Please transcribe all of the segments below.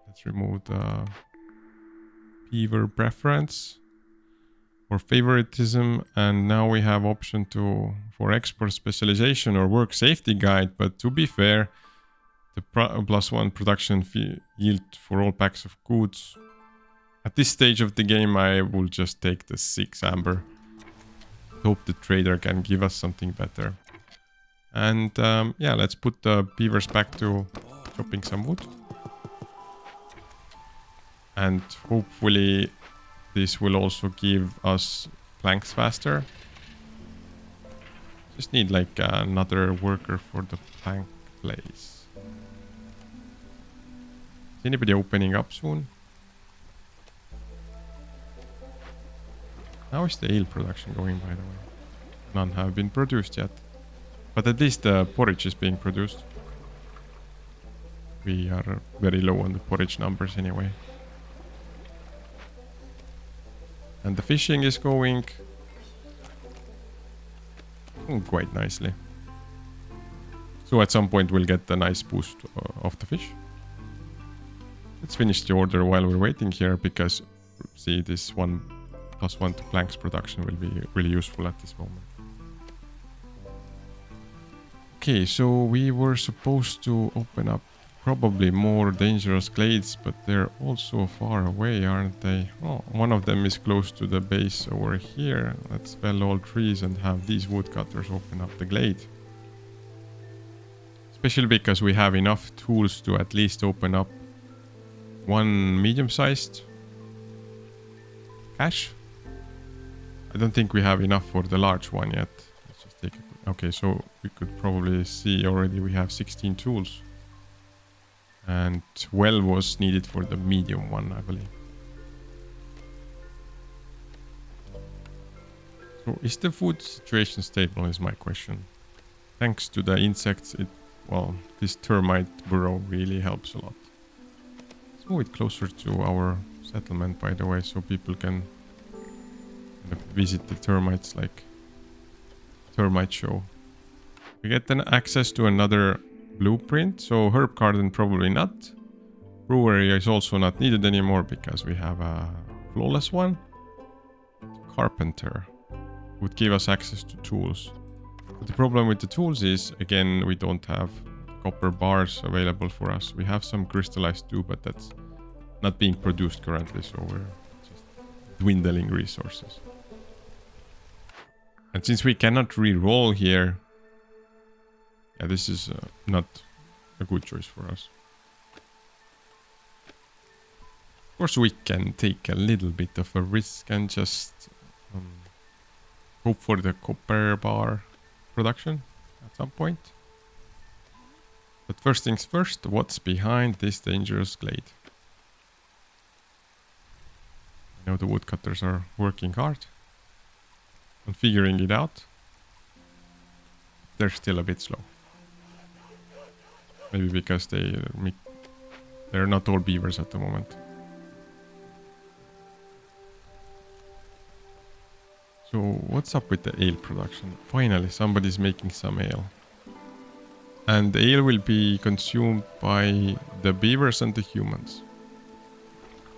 Let's remove the beaver preference or favoritism, and now we have option for export specialization or work safety guide. But to be fair, the +1 production yield for all packs of goods. At this stage of the game, I will just take the 6 amber. Hope the trader can give us something better. And yeah, let's put the beavers back to chopping some wood. And hopefully this will also give us planks faster. Just need like another worker for the plank place. Is anybody opening up soon? How is the ale production going, by the way? None have been produced yet. But at least the porridge is being produced. We are very low on the porridge numbers anyway. And the fishing is going quite nicely. So at some point we'll get a nice boost of the fish. Let's finish the order while we're waiting here, because see, this +1 to planks production will be really useful at this moment. Okay, so we were supposed to open up probably more dangerous glades, but they're also far away, aren't they? Oh, one of them is close to the base over here. Let's fell all trees and have these woodcutters open up the glade. Especially because we have enough tools to at least open up one medium-sized cache. I don't think we have enough for the large one yet. Let's just take it. Okay, so we could probably see already we have 16 tools. And 12 was needed for the medium one, I believe. So is the food situation stable is my question. Thanks to the insects, well, this termite burrow really helps a lot. Let's move it closer to our settlement, by the way, so people can visit the termites like termite show. We get then access to another blueprint, so herb garden probably not. Brewery is also not needed anymore because we have a flawless one. Carpenter would give us access to tools. But the problem with the tools is, again, we don't have copper bars available for us. We have some crystallized too, but that's not being produced currently, so we're just dwindling resources. And since we cannot re-roll here, yeah, this is not a good choice for us. Of course, we can take a little bit of a risk and just hope for the copper bar production at some point. But first things first, what's behind this dangerous glade? I know the woodcutters are working hard on figuring it out. They're still a bit slow. Maybe because they're not all beavers at the moment. So what's up with the ale production? Finally, somebody's making some ale. And the ale will be consumed by the beavers and the humans.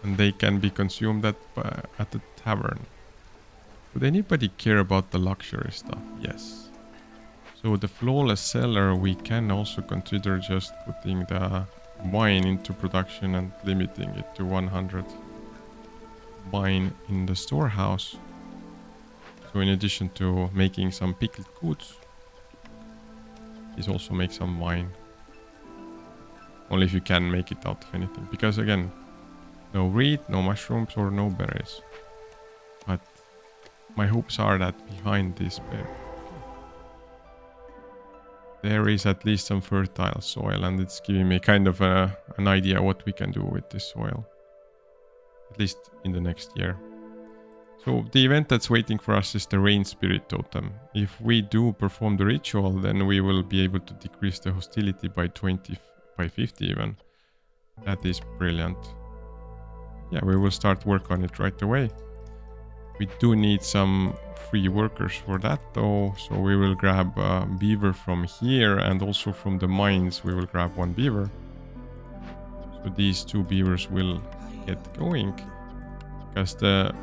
And they can be consumed at the tavern. Would anybody care about the luxury stuff? Yes. So the flawless cellar, we can also consider just putting the wine into production and limiting it to 100 wine in the storehouse. So in addition to making some pickled goods, please also make some wine. Only if you can make it out of anything. Because again, no reed, no mushrooms or no berries. But my hopes are that behind this berry there is at least some fertile soil, and it's giving me kind of an idea what we can do with this soil. At least in the next year. So the event that's waiting for us is the Rain Spirit Totem. If we do perform the ritual, then we will be able to decrease the hostility by 50 even. That is brilliant. Yeah, we will start work on it right away. We do need some free workers for that though, so we will grab beaver from here, and also from the mines we will grab one beaver. So these two beavers will get going because the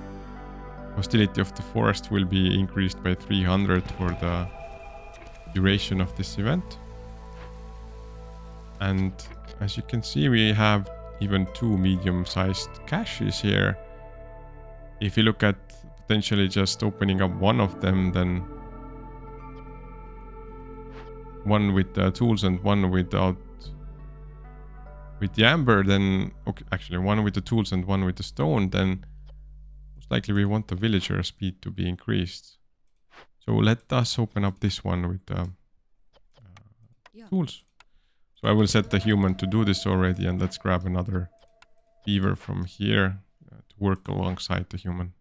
hostility of the forest will be increased by 300 for the duration of this event. And as you can see, we have even two medium-sized caches here. If you look at potentially just opening up one of them, then one with the tools and one without with the amber, then okay, actually one with the tools and one with the stone, then most likely we want the villager speed to be increased. So let us open up this one with the tools. So I will set the human to do this already, and let's grab another beaver from here to work alongside the human.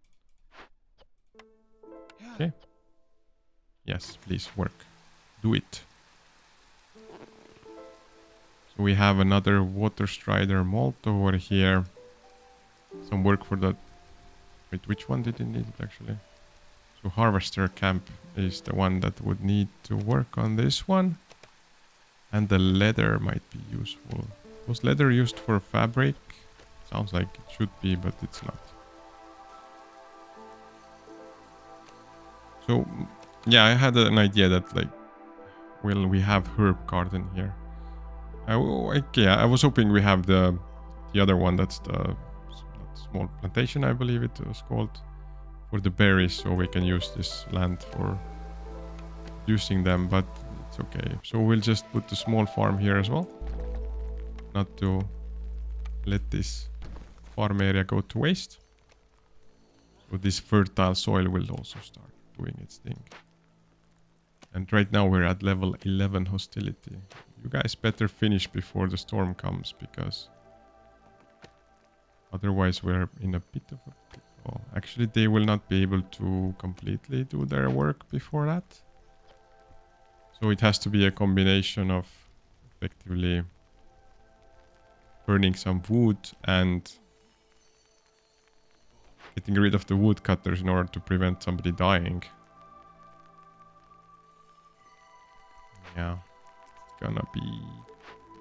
Okay. Yes, please work. Do it. So we have another water strider malt over here. Some work for that. Wait, which one did it need it actually? So harvester camp is the one that would need to work on this one. And the leather might be useful. Was leather used for fabric? Sounds like it should be, but it's not. So, yeah, I had an idea that, like, well, we have herb garden here. I was hoping we have the other one. That's the small plantation, I believe it was called, for the berries, so we can use this land for using them, but it's okay. So we'll just put the small farm here as well, not to let this farm area go to waste. So this fertile soil will also start doing its thing. And right now we're at level 11 hostility. You guys better finish before the storm comes, because otherwise we're in a bit of a pitfall. Actually, they will not be able to completely do their work before that. So it has to be a combination of effectively burning some wood and getting rid of the woodcutters in order to prevent somebody dying. Yeah, it's gonna be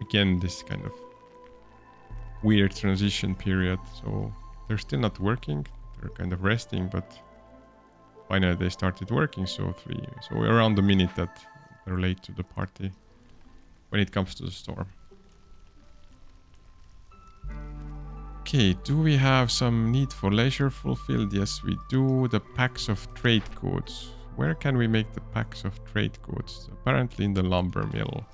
again this kind of weird transition period. So they're still not working, they're kind of resting, but finally they started working. So we're around the minute that they're late to the party when it comes to the storm. Okay, do we have some need for leisure fulfilled? Yes, we do. The packs of trade goods. Where can we make the packs of trade goods? Apparently in the lumber mill.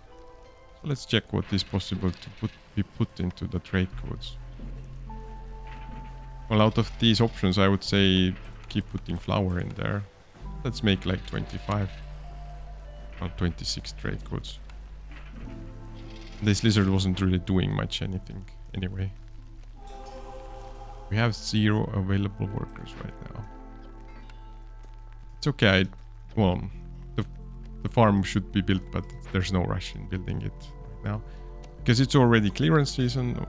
So let's check what is possible to be put into the trade goods. Well, out of these options, I would say keep putting flour in there. Let's make like 25 or 26 trade goods. This lizard wasn't really doing much anything anyway. We have 0 available workers right now. It's okay. Well, the farm should be built, but there's no rush in building it right now. Because it's already clearance season.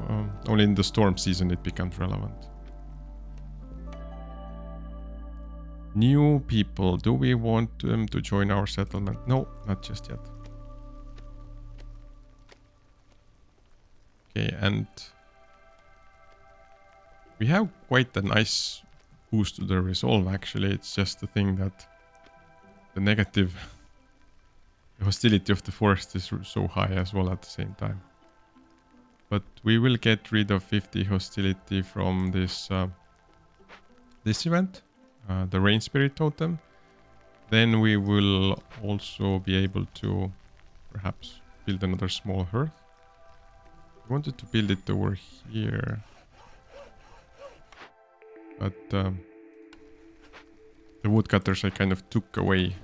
Only in the storm season it becomes relevant. New people. Do we want them to join our settlement? No, not just yet. Okay, and we have quite a nice boost to the resolve, actually. It's just the thing that the negative hostility of the forest is so high as well at the same time. But we will get rid of 50 hostility from this this event, the rain spirit totem. Then we will also be able to perhaps build another small hearth. I wanted to build it over here, but the woodcutters I kind of took away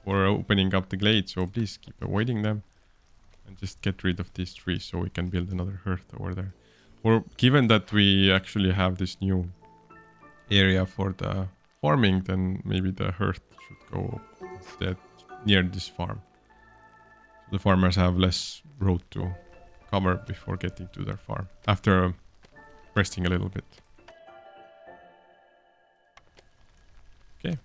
for opening up the glade, so please keep avoiding them and just get rid of these trees so we can build another hearth over there. Or given that we actually have this new area for the farming, then maybe the hearth should go instead near this farm. So the farmers have less road to cover before getting to their farm after resting a little bit. Okay.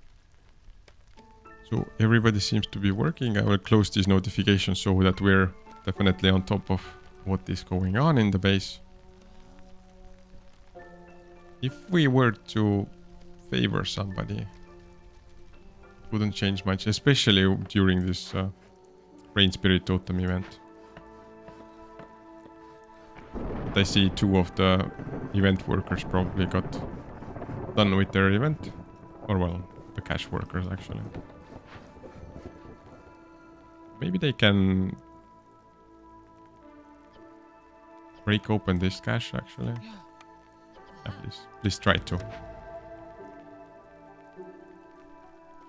So everybody seems to be working. I will close these notifications so that we're definitely on top of what is going on in the base. If we were to favor somebody, it wouldn't change much, especially during this Rain Spirit Totem event. But I see 2 of the event workers probably got done with their event. Or well, the cash workers actually. Maybe they can break open this cache actually. Yeah, please try to.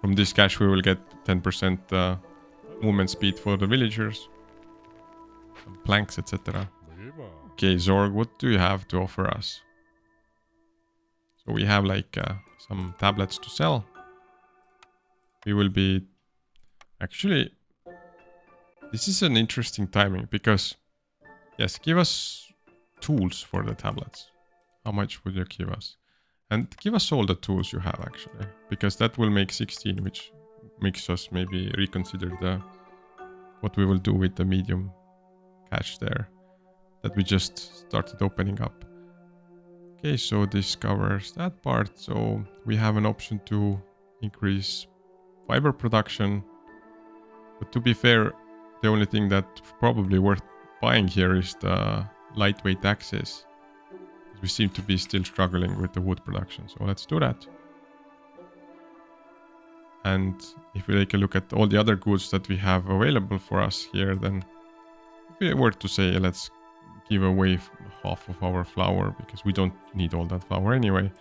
From this cache we will get 10% movement speed for the villagers. Some planks, etc. Okay, Zorg, what do you have to offer us? So we have like some tablets to sell. We will be... Actually, this is an interesting timing because... Yes, give us tools for the tablets. How much would you give us? And give us all the tools you have actually. Because that will make 16, which makes us maybe reconsider what we will do with the medium cache there. That we just started opening up. Okay, so this covers that part. So we have an option to increase fiber production. But to be fair, the only thing that's probably worth buying here is the lightweight axes. We seem to be still struggling with the wood production. So let's do that. And if we take a look at all the other goods that we have available for us here, then if we were to say let's give away half of our flour because we don't need all that flour anyway,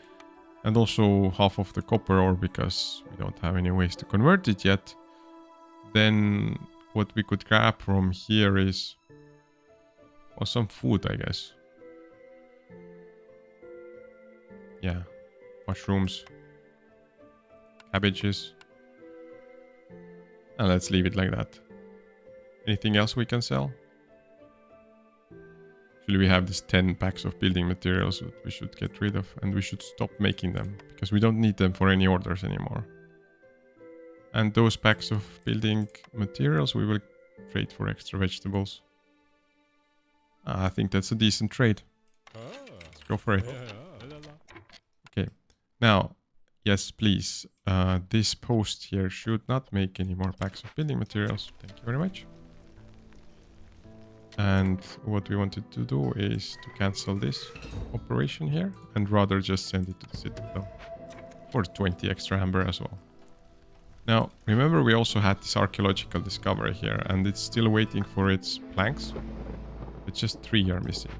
and also half of the copper ore because we don't have any ways to convert it yet, then what we could grab from here is some food, I guess. Yeah, mushrooms, cabbages, and let's leave it like that. Anything else we can sell? Actually, we have these 10 packs of building materials that we should get rid of, and we should stop making them because we don't need them for any orders anymore. And those packs of building materials we will trade for extra vegetables. I think that's a decent trade. Let's go for it. Okay, now, yes, please. This post here should not make any more packs of building materials. Thank you very much. And what we wanted to do is to cancel this operation here and rather just send it to the citadel for 20 extra amber as well. Now, remember we also had this archaeological discovery here and it's still waiting for its planks. It's just 3 are missing.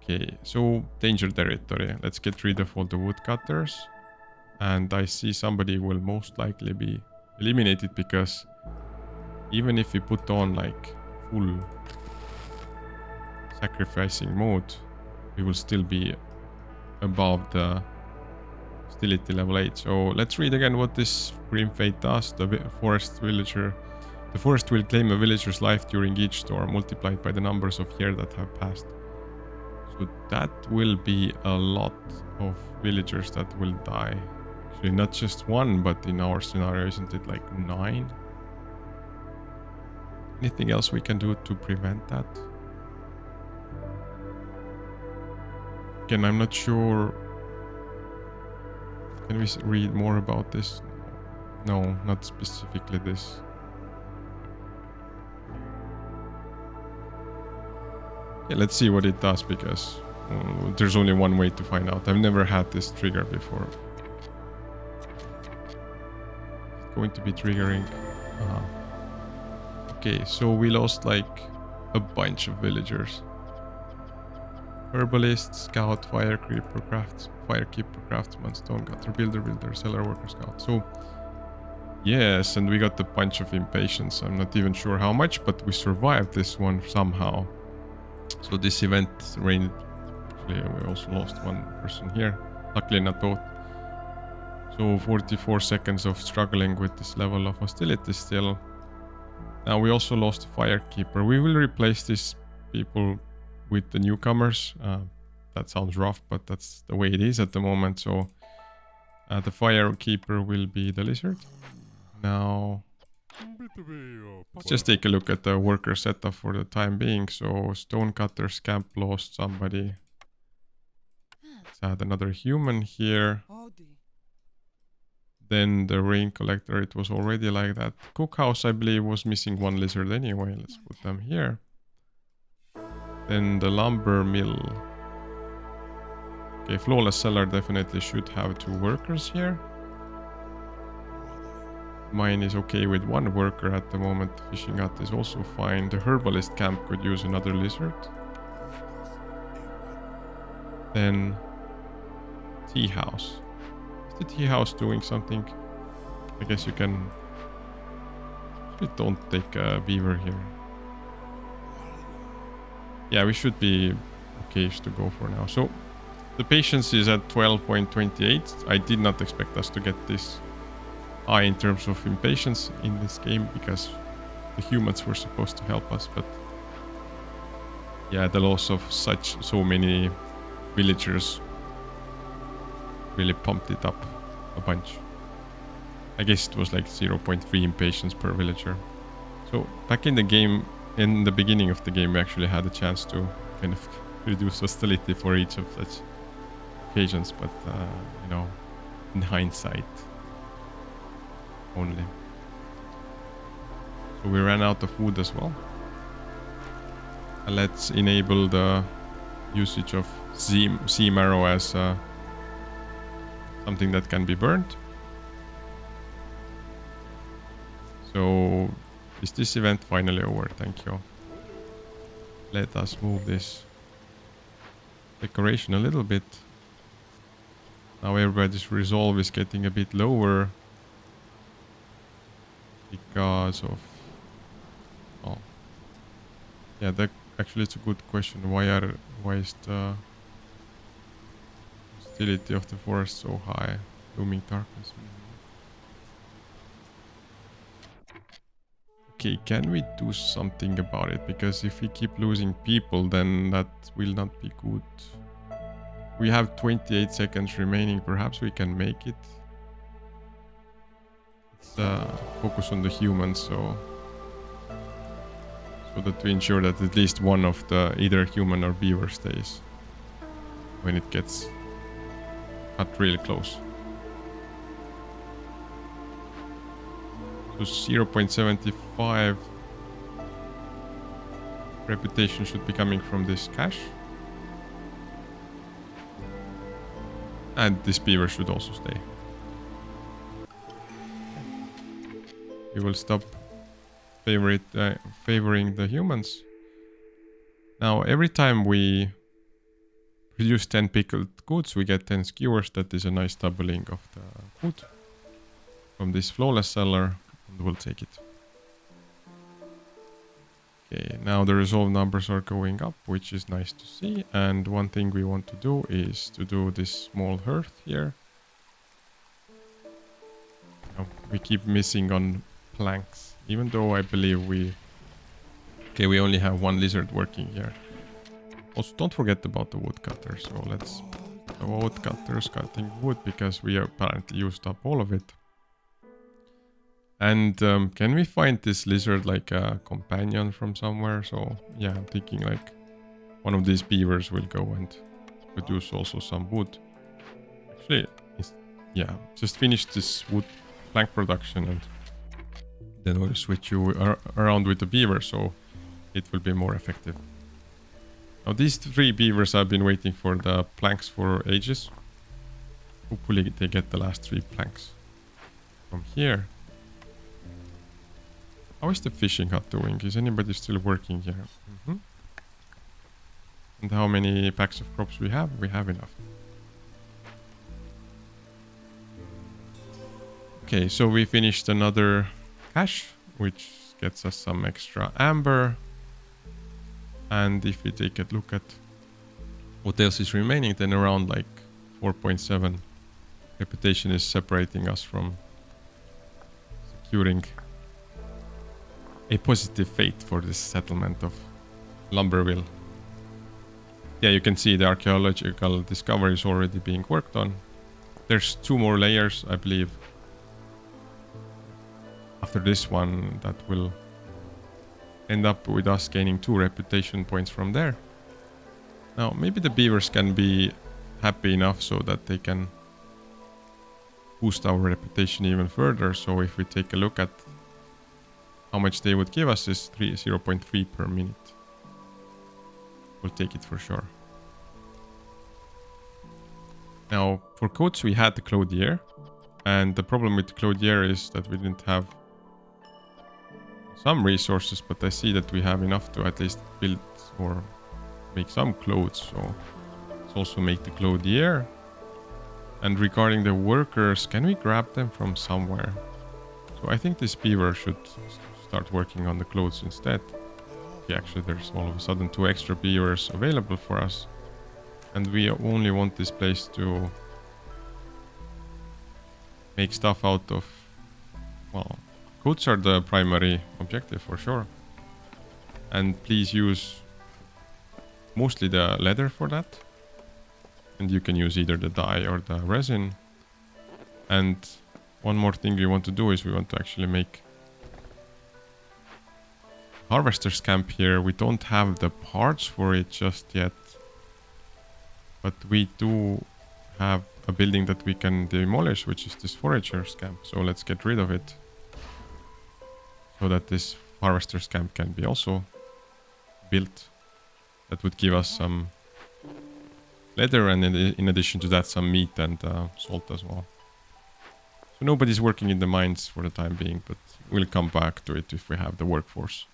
Okay, so danger territory. Let's get rid of all the woodcutters. And I see somebody will most likely be eliminated because even if we put on like full sacrificing mode, we will still be above the hostility level 8. So let's read again what this Grim Fate does. The forest villager. The forest will claim a villager's life during each storm, multiplied by the numbers of years that have passed. So that will be a lot of villagers that will die. Actually, not just 1, but in our scenario, isn't it like 9? Anything else we can do to prevent that? Again, I'm not sure. Can we read more about this? No, not specifically this. Yeah, let's see what it does because there's only one way to find out. I've never had this trigger before. It's going to be triggering. Okay, so we lost like a bunch of villagers. Herbalist, scout, firekeeper, craftsman, stone cutter, builder, seller, worker, scout. So yes, and we got a bunch of impatience. I'm not even sure how much, but we survived this one somehow. So this event rained. Actually, we also lost one person here. Luckily not both. So 44 seconds of struggling with this level of hostility still. Now we also lost a firekeeper. We will replace these people with the newcomers. That sounds rough, but that's the way it is at the moment. So the firekeeper will be the lizard. Now Let's just take a look at the worker setup for the time being. So stonecutters camp lost somebody. Let's add another human here. Then the rain collector, it was already like that. Cookhouse, I believe, was missing one lizard anyway. Let's put them here. Then the lumber mill. Okay, flawless cellar definitely should have 2 workers here. Mine is okay with 1 worker at the moment. Fishing hut is also fine. The herbalist camp could use another lizard. Then tea house. Is the tea house doing something? I guess you can... We don't take a beaver here. Yeah, we should be okay to go for now. So the patience is at 12.28. I did not expect us to get this high in terms of impatience in this game because the humans were supposed to help us, but yeah, the loss of so many villagers really pumped it up a bunch. I guess it was like 0.3 impatience per villager. So back in the game, in the beginning of the game, we actually had a chance to kind of reduce hostility for each of such occasions, but you know, in hindsight only. So we ran out of wood as well. Let's enable the usage of sea marrow as something that can be burned. So is this event finally over? Thank you. Let us move this decoration a little bit. Now everybody's resolve is getting a bit lower because of... Oh. Yeah, that actually it's a good question. Why is the hostility of the forest so high? Looming darkness. Okay, can we do something about it? Because if we keep losing people, then that will not be good. We have 28 seconds remaining. Perhaps we can make it. Let's focus on the humans, so that we ensure that at least one of the either human or beaver stays when it gets cut really close. So 0.75 reputation should be coming from this cache. And this beaver should also stay. We will stop favoring the humans. Now every time we produce 10 pickled goods, we get 10 skewers. That is a nice doubling of the food from this flawless cellar. And we'll take it. Okay, now the resolve numbers are going up, which is nice to see. And one thing we want to do is to do this small hearth here. Now, we keep missing on planks, even though I believe we only have 1 lizard working here. Also, don't forget about the woodcutter. So let's the woodcutters cutting wood because we apparently used up all of it. And can we find this lizard like a companion from somewhere? So yeah, I'm thinking like one of these beavers will go and produce also some wood. Actually, yeah, just finish this wood plank production and then we'll switch you around with the beaver so it will be more effective. Now these 3 beavers have been waiting for the planks for ages. Hopefully they get the last 3 planks. From here. How is the fishing hut doing? Is anybody still working here? And how many packs of crops we have? We have enough. Okay, so we finished another cache, which gets us some extra amber. And if we take a look at what else is remaining, then around like 4.7 reputation is separating us from securing a positive fate for this settlement of Lumberville. Yeah, you can see the archaeological discovery is already being worked on. There's 2 more layers, I believe. A after this one, that will end up with us gaining 2 reputation points from there. Now, maybe the beavers can be happy enough so that they can boost our reputation even further. So if we take a look at how much they would give us is 0.3 per minute. We'll take it for sure. Now, for coats, we had the Clothier. And the problem with the Clothier is that we didn't have some resources, but I see that we have enough to at least build or make some clothes. So let's also make the Clothier. And regarding the workers, can we grab them from somewhere? So I think this beaver should start working on the clothes instead. Okay, actually there's all of a sudden 2 extra beavers available for us. And we only want this place to make stuff out of, well, coats are the primary objective for sure. And please use mostly the leather for that. And you can use either the dye or the resin. And one more thing we want to do is we want to actually make harvester's camp here. We don't have the parts for it just yet. But we do have a building that we can demolish, which is this forager's camp. So let's get rid of it. So that this harvester's camp can be also built. That would give us some leather and in addition to that some meat and salt as well. So nobody's working in the mines for the time being, but we'll come back to it if we have the workforce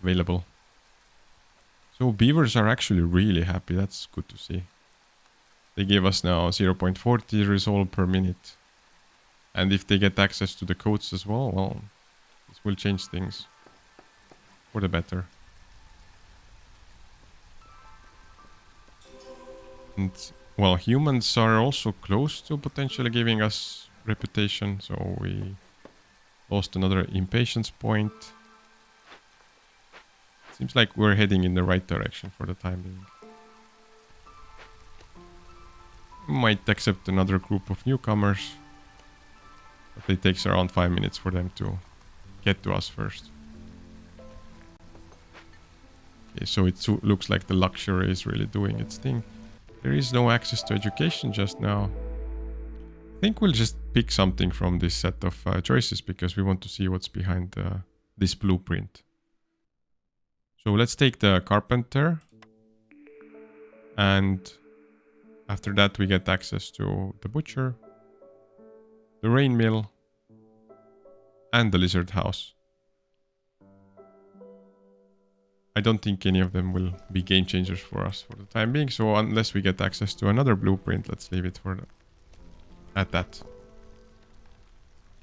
available. So beavers are actually really happy. That's good to see. They give us now 0.40 resolve per minute. And if they get access to the coats as well, well, this will change things for the better. And, well, humans are also close to potentially giving us reputation. So we lost another impatience point. Seems like we're heading in the right direction for the time being. Might accept another group of newcomers. But it takes around 5 minutes for them to get to us first. Okay, so it looks like the luxury is really doing its thing. There is no access to education just now. I think we'll just pick something from this set of choices because we want to see what's behind this blueprint. So let's take the carpenter. And after that we get access to the butcher, the rain mill, and the lizard house. I don't think any of them will be game changers for us for the time being. So unless we get access to another blueprint, let's leave it for at that.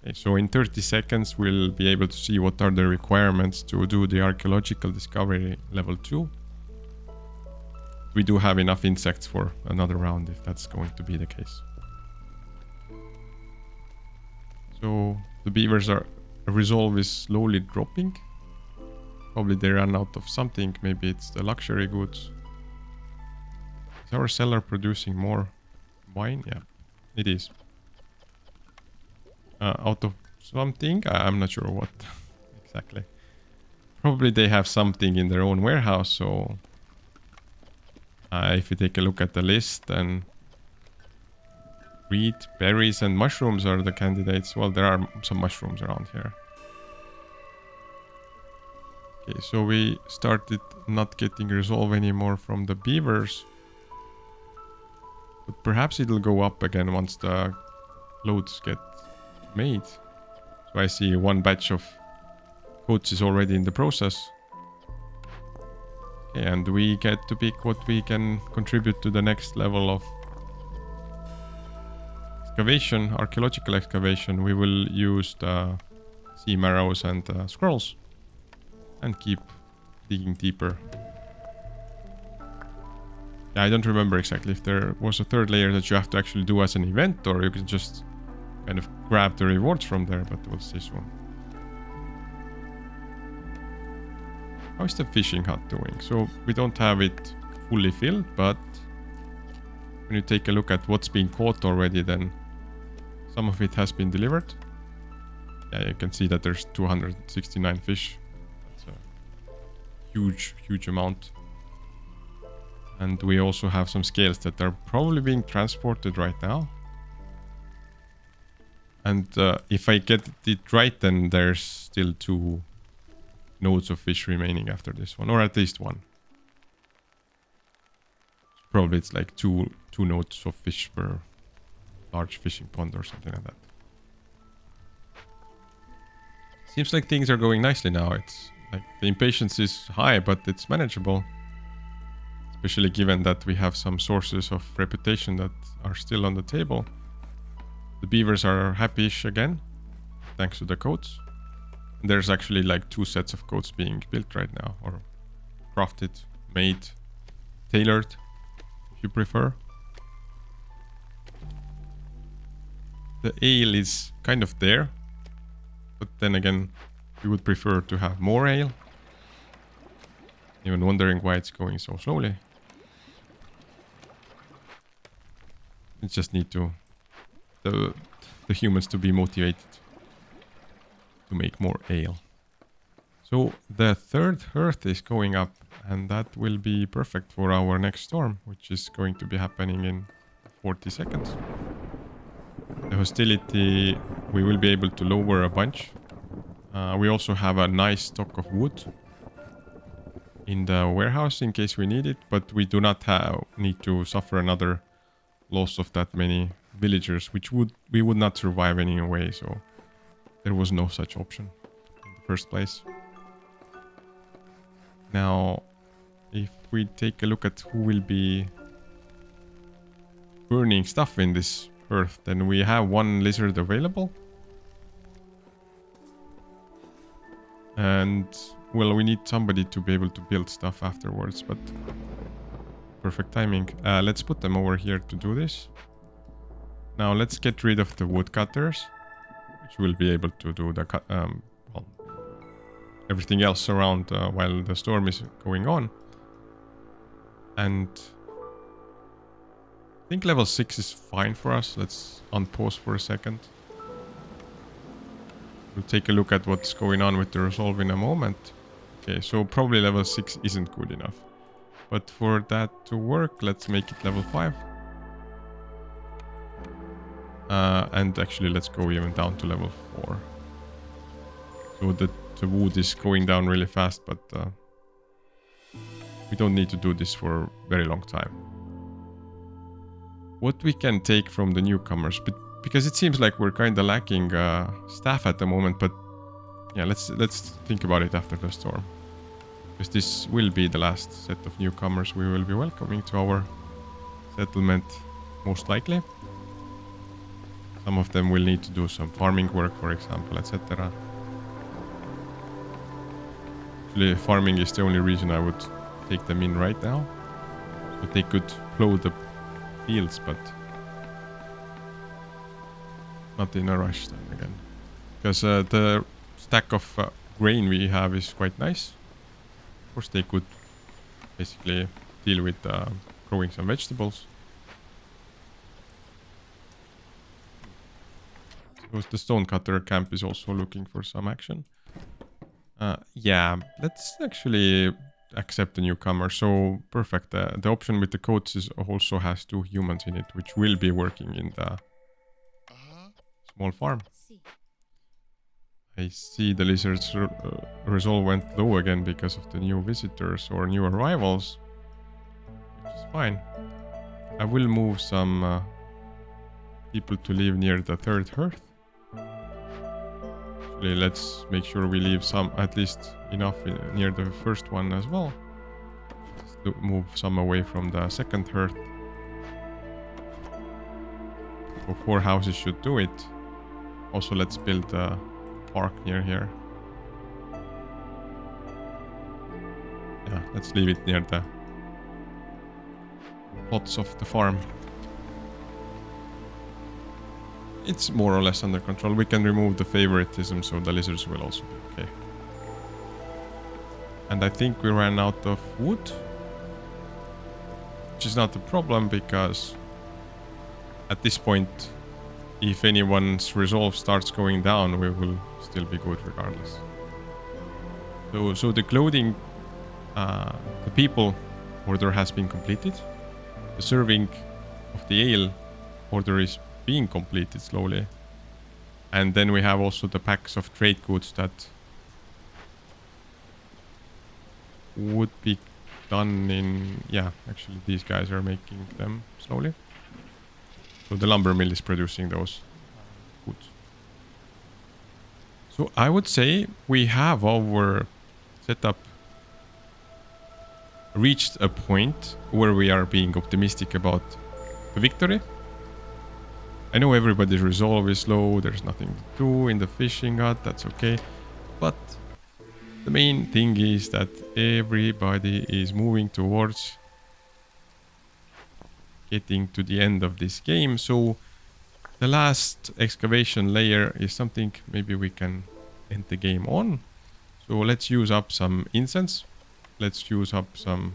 Okay, so in 30 seconds, we'll be able to see what are the requirements to do the archaeological discovery level 2. We do have enough insects for another round if that's going to be the case. So the beavers are resolve is slowly dropping. Probably they ran out of something. Maybe it's the luxury goods. Is our cellar producing more wine? Yeah, it is. Out of something? I'm not sure what exactly. Probably they have something in their own warehouse. So if you take a look at the list, then wheat, berries, and mushrooms are the candidates. Well, there are some mushrooms around here. Okay, so we started not getting resolve anymore from the beavers. But perhaps it'll go up again once the loads get made. So I see one batch of coats is already in the process. Okay, and we get to pick what we can contribute to the next level of excavation, archaeological excavation. We will use the sea marrows and scrolls. And keep digging deeper. Yeah, I don't remember exactly if there was a third layer that you have to actually do as an event, or you can just kind of grab the rewards from there, but we'll see soon. How is the fishing hut doing? So we don't have it fully filled, but when you take a look at what's being caught already, then some of it has been delivered. Yeah, you can see that there's 269 fish. That's a huge amount. And we also have some scales that are probably being transported right now. And if I get it right, then there's still 2 nodes of fish remaining after this one, or at least 1. Probably it's like two nodes of fish per large fishing pond or something like that. Seems like things are going nicely now. It's like the impatience is high, but it's manageable. Especially given that we have some sources of reputation that are still on the table. The beavers are happy-ish again, thanks to the coats. And there's actually like 2 sets of coats being built right now, or crafted, made, tailored, if you prefer. The ale is kind of there, but then again, we would prefer to have more ale. Even wondering why it's going so slowly. We just need to the humans to be motivated to make more ale. So the 3rd hearth is going up, and that will be perfect for our next storm, which is going to be happening in 40 seconds. The hostility we will be able to lower a bunch. We also have a nice stock of wood in the warehouse in case we need it, but we do not need to suffer another loss of that many villagers, which we would not survive anyway, so there was no such option in the first place. Now, if we take a look at who will be burning stuff in this earth, then we have 1 lizard available. And, well, we need somebody to be able to build stuff afterwards, but perfect timing. Let's put them over here to do this. Now let's get rid of the woodcutters, which will be able to do the well, everything else around while the storm is going on. And I think level 6 is fine for us. Let's unpause for a second. We'll take a look at what's going on with the resolve in a moment. Okay, so probably level 6 isn't good enough. But for that to work, let's make it level 5. And actually, let's go even down to level 4. So the wood is going down really fast, but we don't need to do this for a very long time. What we can take from the newcomers, but because it seems like we're kind of lacking staff at the moment, but yeah, let's think about it after the storm. Because this will be the last set of newcomers we will be welcoming to our settlement, most likely. Some of them will need to do some farming work, for example, etc. Actually, farming is the only reason I would take them in right now. So they could plow the fields, but not in a rush then again. Because the stack of grain we have is quite nice. Of course, they could basically deal with growing some vegetables. Suppose the stonecutter camp is also looking for some action. Yeah, let's actually accept the newcomer. So perfect. The option with the coats is also has 2 humans in it, which will be working in the small farm. I see the lizard's resolve went low again because of the new visitors or new arrivals, which is fine. I will move some people to live near the 3rd hearth. Actually, let's make sure we leave some, at least enough near the first one as well. Let's move some away from the 2nd hearth. So 4 houses should do it. Also, let's build a park near here. Yeah, let's leave it near the plots of the farm. It's more or less under control. We can remove the favoritism, so the lizards will also be okay. And I think we ran out of wood, which is not a problem because at this point if anyone's resolve starts going down, we will still be good regardless. So the clothing, the people order has been completed. The serving of the ale order is being completed slowly. And then we have also the packs of trade goods that would be done in... Yeah, actually these guys are making them slowly. So the lumber mill is producing those goods. So I would say we have our setup reached a point where we are being optimistic about the victory. I know everybody's resolve is low, there's nothing to do in the fishing hut, that's okay. But the main thing is that everybody is moving towards getting to the end of this game. So the last excavation layer is something maybe we can end the game on. So let's use up some incense. Let's use up some...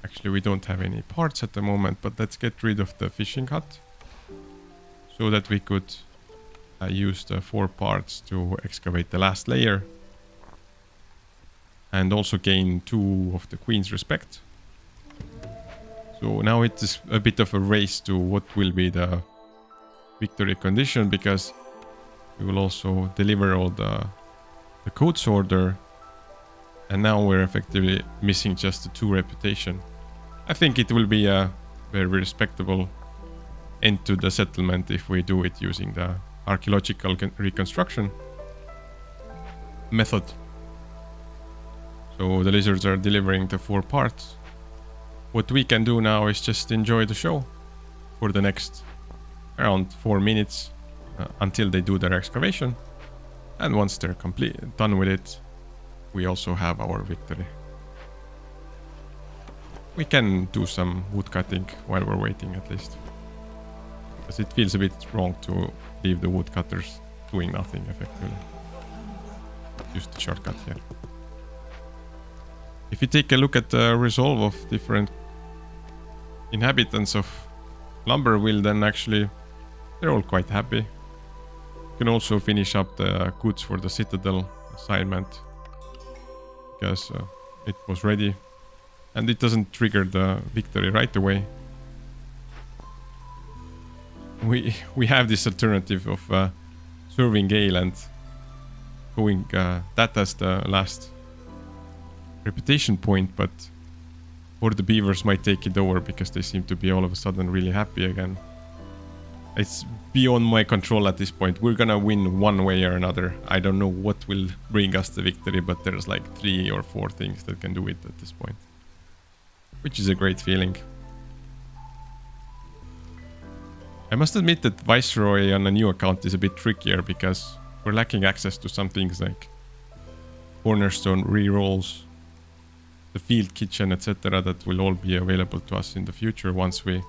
Actually, we don't have any parts at the moment, but let's get rid of the fishing hut. So that we could use the 4 parts to excavate the last layer. And also gain 2 of the queen's respect. So now it is a bit of a race to what will be the victory condition, because we will also deliver all the code's order. And now we're effectively missing just the 2 reputation. I think it will be a very respectable end to the settlement if we do it using the archaeological reconstruction method. So the lizards are delivering the 4 parts. What we can do now is just enjoy the show for the next around 4 minutes until they do their excavation. And once they're done with it, we also have our victory. We can do some wood cutting while we're waiting at least. Because it feels a bit wrong to leave the woodcutters doing nothing effectively. Use the shortcut here. If you take a look at the resolve of different inhabitants of Lumberville, then actually they're all quite happy. You can also finish up the goods for the Citadel assignment, because it was ready. And it doesn't trigger the victory right away. We have this alternative of serving ale and going that as the last reputation point, but or the beavers might take it over because they seem to be all of a sudden really happy again. It's beyond my control at this point. We're gonna win one way or another. I don't know what will bring us the victory, but there's like 3 or 4 things that can do it at this point, which is a great feeling. I must admit that Viceroy on a new account is a bit trickier because we're lacking access to some things like cornerstone rerolls, the field kitchen, etc. that will all be available to us in the future once we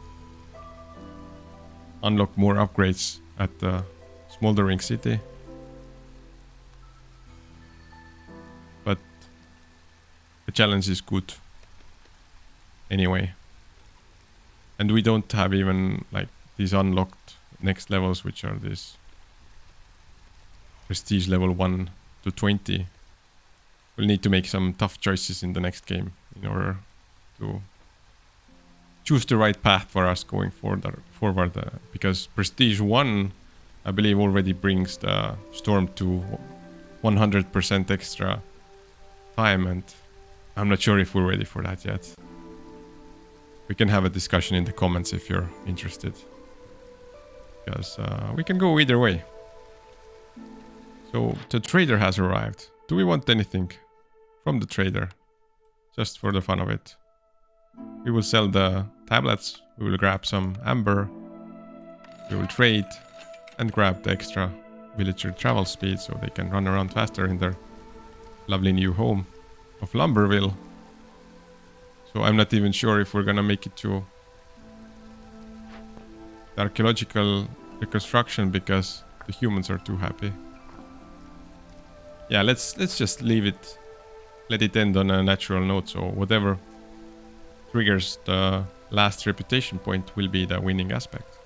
unlock more upgrades at the Smoldering City. But the challenge is good anyway. And we don't have even like these unlocked next levels, which are this prestige level 1 to 20. We'll need to make some tough choices in the next game in order to choose the right path for us going forward. Because prestige 1, I believe, already brings the storm to 100% extra time, and I'm not sure if we're ready for that yet. We can have a discussion in the comments if you're interested. Because we can go either way. So the trader has arrived. Do we want anything from the trader? Just for the fun of it. We will sell the tablets. We will grab some amber. We will trade and grab the extra villager travel speed so they can run around faster in their lovely new home of Lumberville. So I'm not even sure if we're gonna make it to the archaeological reconstruction because the humans are too happy. Yeah, let's just leave it. Let it end on a natural note. So whatever triggers the last reputation point will be the winning aspect.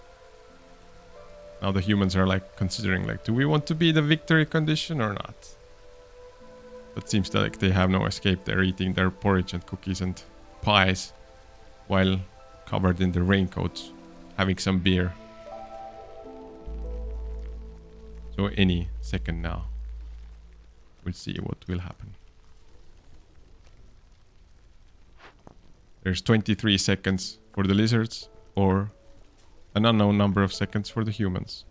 Now the humans are like considering like, do we want to be the victory condition or not? But seems like they have no escape. They're eating their porridge and cookies and pies while covered in their raincoats, having some beer. So any second now, we'll see what will happen. There's 23 seconds for the lizards, or an unknown number of seconds for the humans.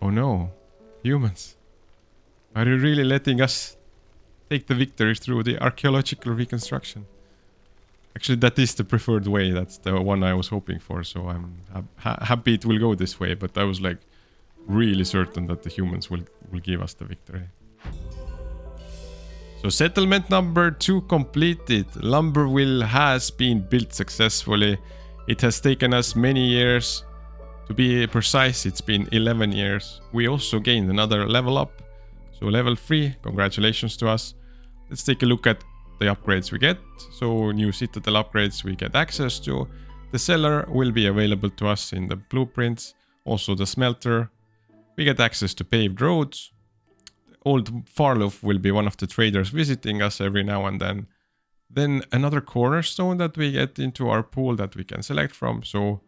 Oh no, humans. Are you really letting us take the victory through the archaeological reconstruction? Actually, that is the preferred way. That's the one I was hoping for, so I'm happy it will go this way, but I was like really certain that the humans will give us the victory. So settlement number 2 completed. Lumberville has been built successfully. It has taken us many years. To be precise, it's been 11 years. We also gained another level up. So level 3, congratulations to us. Let's take a look at the upgrades we get. So new citadel upgrades we get access to. The cellar will be available to us in the blueprints. Also the smelter. We get access to paved roads. Old Farlof will be one of the traders visiting us every now and then. Then another cornerstone that we get into our pool that we can select from. So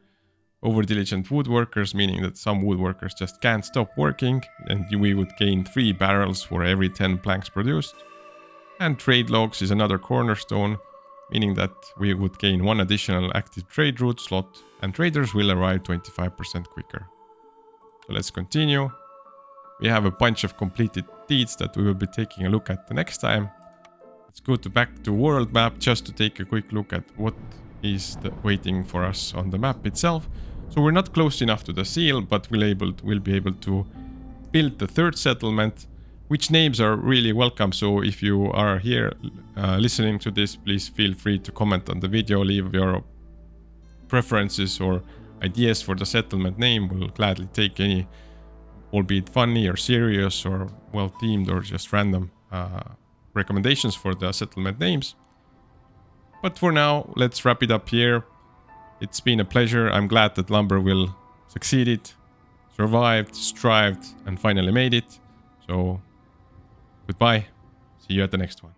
over diligent woodworkers, meaning that some woodworkers just can't stop working, and we would gain 3 barrels for every 10 planks produced. And trade logs is another cornerstone, meaning that we would gain 1 additional active trade route slot, and traders will arrive 25% quicker. So let's continue. We have a bunch of completed deeds that we will be taking a look at the next time. Let's go back to world map just to take a quick look at what is waiting for us on the map itself. So we're not close enough to the seal, but we'll be able to build the 3rd settlement, which names are really welcome. So if you are here listening to this, please feel free to comment on the video, leave your preferences or ideas for the settlement name. We'll gladly take any, albeit funny or serious or well themed or just random recommendations for the settlement names. But for now, let's wrap it up here. It's been a pleasure. I'm glad that Lumberville succeeded, survived, strived, and finally made it. So goodbye. See you at the next one.